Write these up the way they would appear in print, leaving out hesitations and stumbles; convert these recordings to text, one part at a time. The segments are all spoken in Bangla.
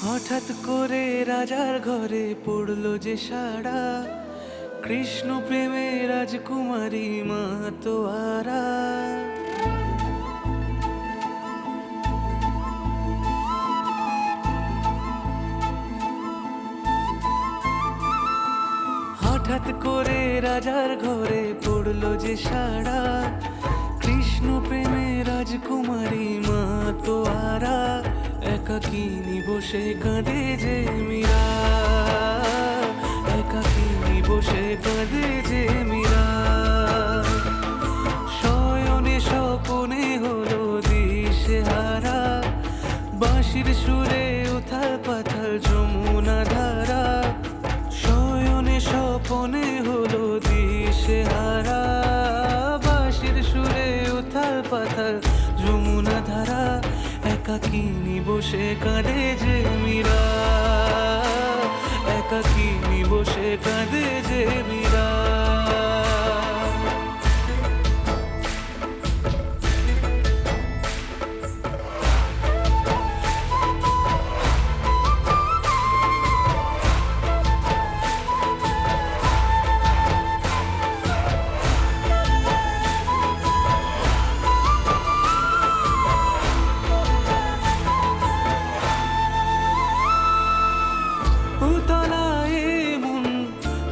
হঠাৎ করে রাজার ঘরে পড়লো যে সাড়া, কৃষ্ণ প্রেমে রাজকুমারী মাতোয়ারা। হঠাৎ করে রাজার ঘরে পড়লো যে সাড়া, কৃষ্ণ প্রেমে রাজকুমারী মাতোয়ারা। একাকিনী বসে কাঁদে যে মীরা, একাকিনী বসে কাঁদে যে মীরা। শয়নে স্বপনে হলো দিশেহারা, বাঁশির সুরে উথাল পাথাল যমুনা ধারা। শয়নে স্বপনে হলো দিশেহারা, বাঁশির সুরে উথাল পাথাল যমুনা ধারা। একাকিনী বসে কাঁদে যে মীরা, একাকিনী বসে কাঁদে যে মীরা।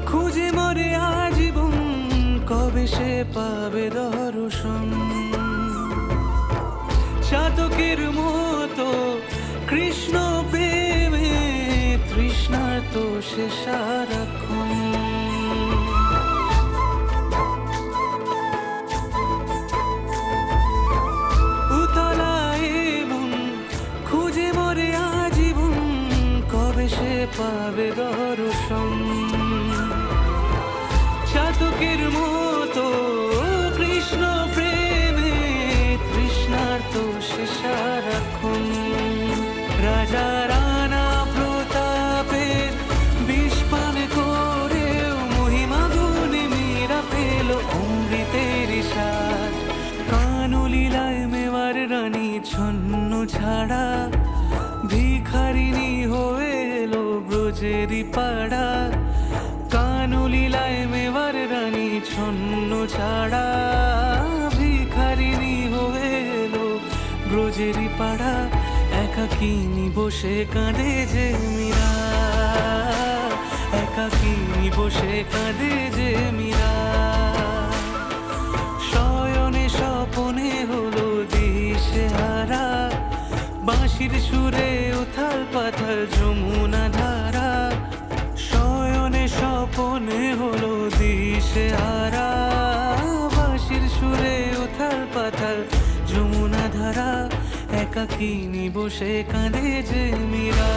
খুঁজে মরে আজীবন, কবে সে পাবে দর্শন। চাতকের মতো কৃষ্ণ প্রেমে তৃষ্ণার্ত সে সারাক্ষণ। উতলায় মন খুঁজে মরে আজীবন, কবে সে পাবে দর্শন। চাতকের মতো কৃষ্ণ প্রেমে তৃষ্ণার্ত সে সারাক্ষণ। রাজা রানা প্রতাপের বিষ পান করেও মহিমা গুণে মীরা পেল অমৃতের স্বাদ। কানলীলায় মেওয়ার রানী ছন্ন ছাড়া, ভিখারিণী হয়ে এলো ব্রজেরই পাড়া। কানলীলায় মেওয়ার রানী ছন্ন ছাড়া, ভিখারিণী হয়ে এলো ব্রজেরই পাড়া। একাকিনী বসে কাঁদে যে মীরা, একাকিনী বসে কাঁদে যে মীরা। শয়নে স্বপনে হলো দিশেহারা, বাঁশির সুরে উথাল পাথাল যমুনা ধারা। শয়নে স্বপনে হলো দিশেহারা, বাঁশির সুরে উথাল পাথাল যমুনা ধারা। একাকিনী বসে কাঁদে যে মীরা,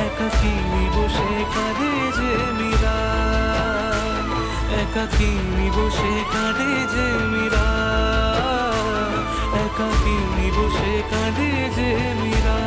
একাকিনী বসে কাঁদে যে মীরা, একাকিনী বসে কাঁদে যে মীরা, একাকিনী বসে কাঁদে যে মীরা।